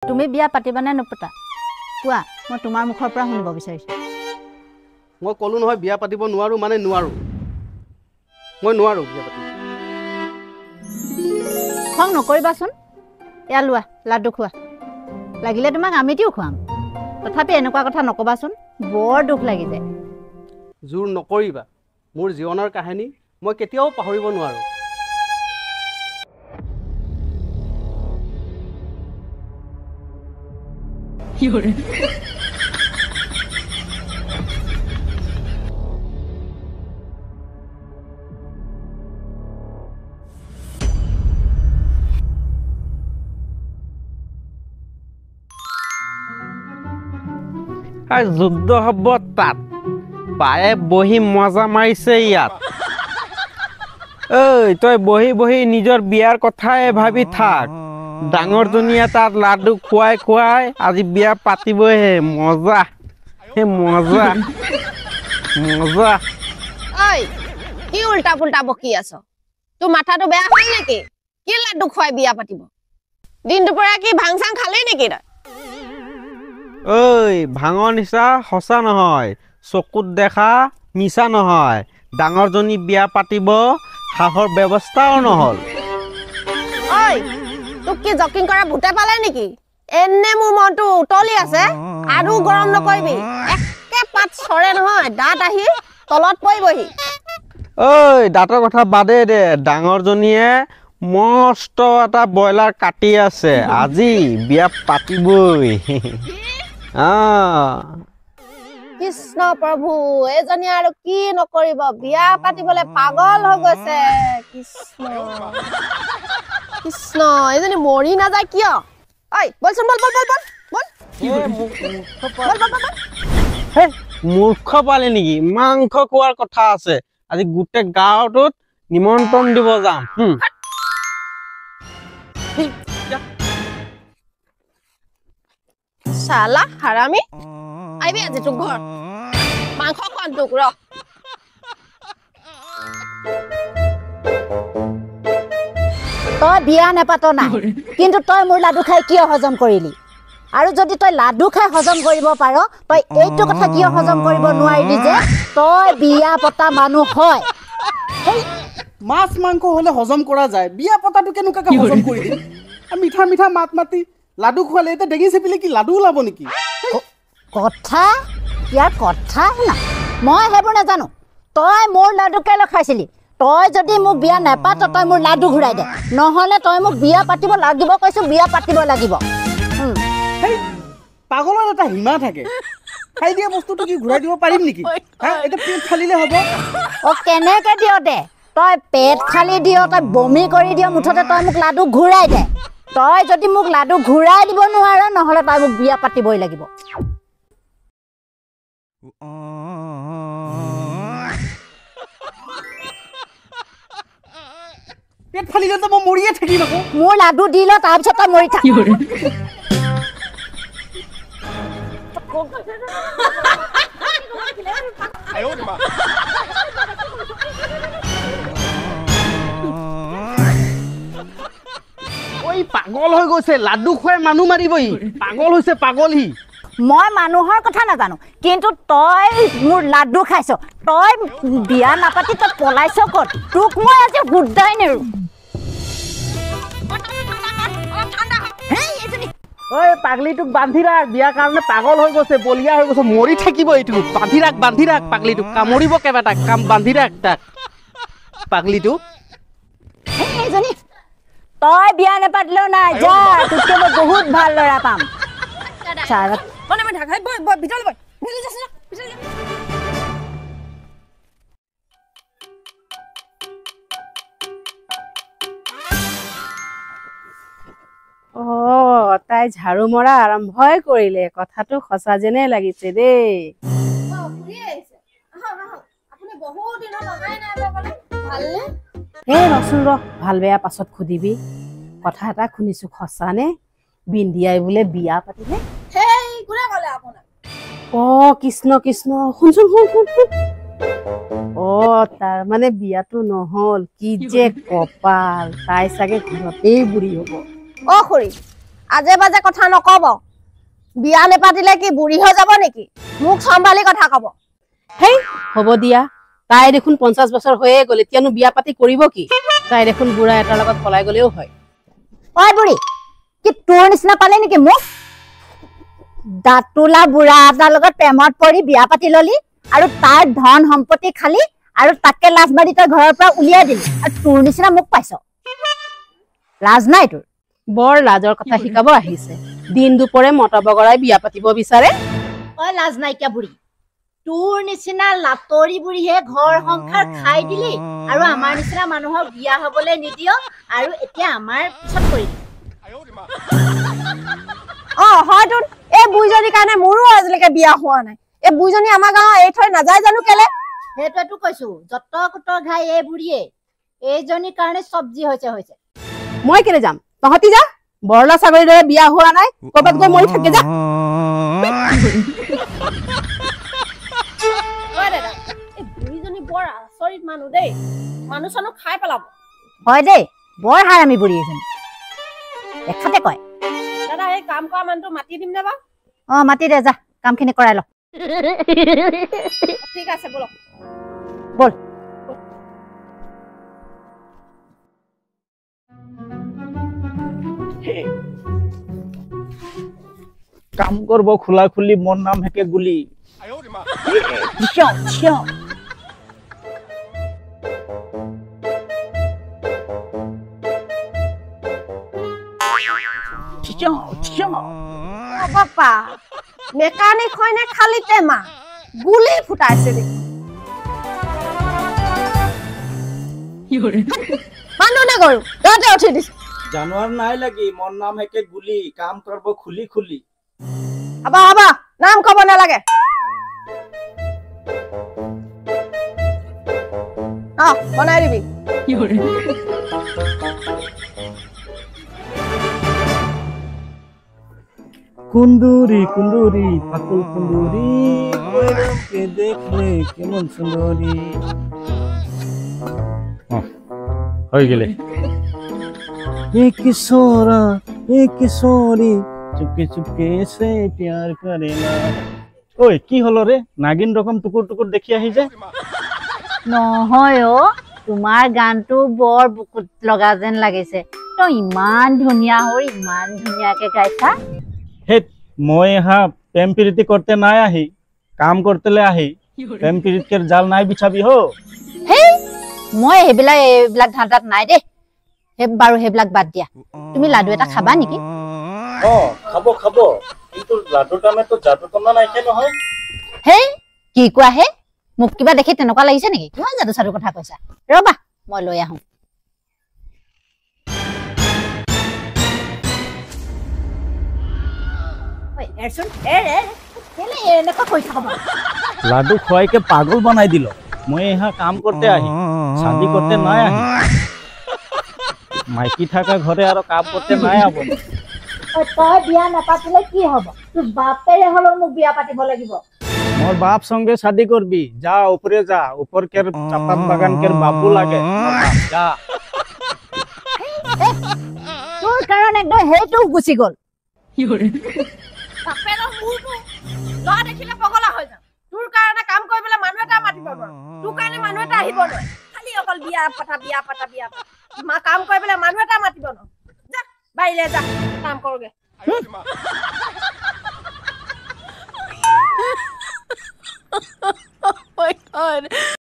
তুমি বিয়া পাতিবা নে নপতা কোৱা মই তোমাৰ মুখৰ পৰা শুনিব বিচাৰিছো মই কলো নহয় বিয়া পাতিব নোৱাৰো মানে নোৱাৰো মই নোৱাৰো বিয়া পাতিব খং নকৰিবাচোন এয়া লোৱা লাডু খোৱা লাগিলে তোমাক আমিতিও খুৱাম তথাপি এনেকুৱা কথা নকবাচোন বৰ দুখ লাগি যায় জোৰ নকৰিবা মোৰ জীৱনৰ কাহিনী মই কেতিয়াও পাহৰিব নোৱাৰো যুদ্ধ হব তাত পায়ে বহি মজা মাৰিছে ইয়াত ঐ তই বহি বহি নিজৰ বিয়াৰ কথাই ভাবি থাক ডাঙৰজনীয়ে তাত লাডু খুৱাই খুৱাই আজি বিয়া পাতিবহে মজা হে মজা মজা ঐ কি উল্টা পুল্টা বকি আছ তোৰ মাথাটো বেয়া হ'ল নেকি কি লাডু খুৱাই বিয়া পাতিব দিন দুপৰীয়া কি ভাং চাং খালি নেকি তই ঐ ভাঙৰ নিচা সঁচা নহয় চকুত দেখা মিছা নহয় ডাঙৰজনী বিয়া পাতিব হাঁহৰ ব্যৱস্থাও নহল ঐ তোক কি জকিং কৰা ভূতে পালে নেকি এনে মোৰ মনটো উতলি আছে আৰু গৰম নকৰিবি একে পাত চৰে নহয় দাঁত আহি তলত পৰিবহি ঐ দাঁতৰ কথা বাদে দে ডাঙৰজনীয়ে মস্ত এটা ব্ৰইলাৰ কাটি আছে আজি বিয়া পাতিবই কৃষ্ণ প্ৰভু এজনী আৰু কি নকৰিব বিয়া পাতিবলে পাগল হৈ গৈছে কৃষ্ণ কৃষ্ণ এজনী মৰি নাযায় কিয় ঐ বলচোন বল বল বল বল বল মূৰ্খ পালে নেকি মাংস খোৱাৰ কথা আছে আজি গোটেই গাঁৱটোত নিমন্ত্ৰণ দিব যাম শালা হাৰামি আহিবি আজি তোৰ ঘৰ মাংস খোৱান তোক ৰ তই বিয়া নেপাত না কিন্তু তই মোৰ লাডু খাই কিয় হজম কৰিলি আৰু যদি তই লাডু খাই হজম কৰিব পাৰ তই এইটো কথা কিয় হজম কৰিব নোৱাৰিলি যে তই বিয়া পতা মানুহ হয় মাছ মাংস হলে হজম কৰা যায় বিয়া পতাটো কেনেকুৱাকে হজম কৰি দিম মিঠা মিঠা মাত মাতি লাডু খোৱালে এতিয়া ডেঙি চেপিলে কি লাডু ওলাব নেকি কথা ইয়াৰ কথা শুনা মই সেইবোৰ নাজানো তই মোৰ লাডু কেলৈ খাইছিলি তই যদি মোক বিয়া নেপাত তই মোৰ লাডু ঘূৰাই দে নহ'লে তই মোক বিয়া পাতিব লাগিব কৈছো বিয়া পাতিব লাগিব পাগলৰ এটা সীমা থাকে খাই দিয়া বস্তুটো কি ঘূৰাই দিব পাৰিম নেকি এটা পেট ফালিলে হ'ব অ কেনেকে দিয় দে তই পেট ফালি দিয় তই বমি কৰি দিয় মুঠতে তই মোক লাডু ঘূৰাই দে তই যদি মোক লাডু ঘূৰাই দিব নোৱাৰ নহ'লে তই মোক বিয়া পাতিবই লাগিব পেট ফালিলেতো মই মৰিয়ে থাকিম আকৌ মোৰ লাডু দি ল তাৰপিছত তই মৰি থাক ঐ পাগল হৈ গৈছে লাডু খুৱাই মানুহ মাৰিবই পাগল হৈছে পাগলহি মই মানুহৰ কথা নাজানো কিন্তু তই মোৰ লাডু খাইছ তই বিয়া নাপাতি তই পলাইছ ক'ত তোক মই আজি শুদ্ধাই নেৰো ঐ পাগলিটোক বান্ধি ৰাখ বিয়াৰ কাৰণে পাগল হৈ গৈছে বলিয়া হৈ গৈছে মৰি থাকিব এইটো বান্ধি ৰাখ পাগলিটোক কামুৰিব কেইবাটা কাম বান্ধি ৰাখ তাক পাগলিটো এইজনী তই বিয়া নাপাতিলেও নাই যা তোতকে মই বহুত ভাল ল'ৰা পাম তাই ঝাড়ু মৰা আৰম্ভই কৰিলে কথাটো সঁচা যেনে লাগিছে দেই ৰচোন ৰ ভাল বেয়া পাছত সুধিবি কথা এটা শুনিছো সঁচা নে বিন্দিয়াই বোলে বিয়া পাতিলে অ কৃষ্ণ কৃষ্ণ শুনচোন শুন শুন শুন অ তাৰ মানে বিয়াটো নহল কি যে কপাল তাই চাগে ঘৰতেই বুঢ়ী হব অ খুৰী আজে বাজে কথা নকব বিয়া নেপাতিলে কি বুঢ়ী হৈ যাব নেকি মোক চম্ভালি কথা কব হেই হ'ব দিয়া তাই দেখোন 50 বছৰ হৈয়ে গ'ল এতিয়ানো বিয়া পাতি কৰিব কি তাই দেখোন বুঢ়া এটাৰ লগত পলাই গ'লেও হয় ঐ বুঢ়ী কি তোৰ নিচিনা পালে নেকি মোক দাঁতোলা বুঢ়া এটাৰ লগত প্ৰেমত পৰি বিয়া পাতি ললি আৰু তাৰ ধন সম্পত্তি খালি আৰু তাকে লাজ মাৰি তই ঘৰৰ পৰা উলিয়াই দিলি আৰু তোৰ নিচিনা মোক পাইছ লাজ নাই তোৰ বৰ লাজৰ কথা শিকাব আহিছে দিন দুপৰে মতা বগৰাই বিয়া পাতিব বিচাৰে ঐ লাজ নাইকিয়া বুঢ়ী তোৰ নিচিনা লাতৰি বুঢ়ীহে ঘৰ সংসাৰ খাই দিলি আৰু আমাৰ নিচিনা মানুহক বিয়া হবলৈ নিদিয় আৰু এতিয়া আমাৰ পিছত কৰি হয়তো এই বুঢ়ীজনীৰ কাৰণে মোৰো আজিলৈকে বিয়া হোৱা নাই এই বুঢ়ীজনী আমাৰ গাঁৱৰ এৰি থৈ নাযায় জানো কেলে সেইটোৱেতো কৈছো যত কুট ঘাই এই বুঢ়ীয়ে এইজনীৰ কাৰণে চব্জি হৈছে মই কেলে যাম তহঁতি যা বৰলা ছাগলীৰ দৰে বিয়া হোৱা নাই ক'ৰবাত গৈ মৰি থাকে যা এই বুঢ়ীজনী বৰ আচৰিত মানুহ দেই মানুহ চানুহ খাই পেলাব হয় দেই বৰ হাৰামী বুঢ়ী এজনী দেখাতে কয় দাদা এই কাম কৰা মানুহটো মাতি দিম নে বাৰু মাতি দে যা কামখিনি কৰাই ল ঠিক আছে বলক বল কাম করব খোলা খুলি মোর নাম হেকে গুলি বাপা মেকানিক হয় নে খালি টেমা গুলি ফুটাইছে দেখি মানুহ নে গৰু গাতে উঠি দিছে জানোয়ার নাই লাগি মোর নাম হেকে গুলি কাম করব খুলি খুলি আবা আবা নাম কব নালাগে বনাই দিবি কুন্দুরি কুন্দুরি পাকুল কুন্দুরি কে দেখলে কেমন সুন্দরী হয়ে গেলে কিশোরী চুপকে চুপকে সে প্যার করে না ওই কি হলো রে নাগিন রকম টুকুর টুকুর দেখি আহি যে নহয় অ তোমাৰ গানটো বৰ বুকুত লগা যেন লাগিছে তই ইমান ধুনীয়া হৈ ইমান ধুনীয়াকে গাইছা হে মই হা প্রেম প্রীতি করতে নাই আহি কাম করতেলে আহি প্রেম প্রীতির জাল নাই বিছাবি হো হেই মই এইবিলাক ধান্দাত নাই দেই বাৰু সেইবিলাক বাদ দিয়া তুমি লাডু এটা খাবা নেকি ও খাবো খাবো কিন্তু লাডুটা মে তো জাদুটনা নাই কে নহয় হেই কি কোৱা হে মোক কিবা দেখি তেনেকুৱা লাগিছে নেকি কিমান যাদু চাদুৰ কথা কৈছা ৰবা মই লৈ আহোঁ লাডু খুৱাই কে পাগল বনাই দিল মই यहाँ কাম করতে আহি শাদি করতে নাই আহি মাইকি থাকা ঘরে আর কাম করতে নাই আব তই বিয়া নাপাতিলে কি হব তোৰ বাপেৰে হলেও মোক বিয়া পাতিব লাগিব মোর বাপ সঙ্গে শাদি করবি যা উপরে যা উপর কের চাপাত বাগান কের বাবু লাগে যা তোৰ কাৰণে একদম সেইটো গুচি গল বাপেৰৰ মূৰটো ল'ৰা দেখিলে পগলা হৈ যাম তোৰ কাৰণে কাম কৰিবলৈ মানুহ এটা মাতিব নোৱাৰো তোৰ কাৰণে মানুহ এটা আহিব নোৱাৰে খালি অকল বিয়া পাতা মা কাম কৰিবলৈ মানুহ এটা মাতিব নোৱাৰো যা বাহিৰলৈ যা কাম কৰোগে Oh my God.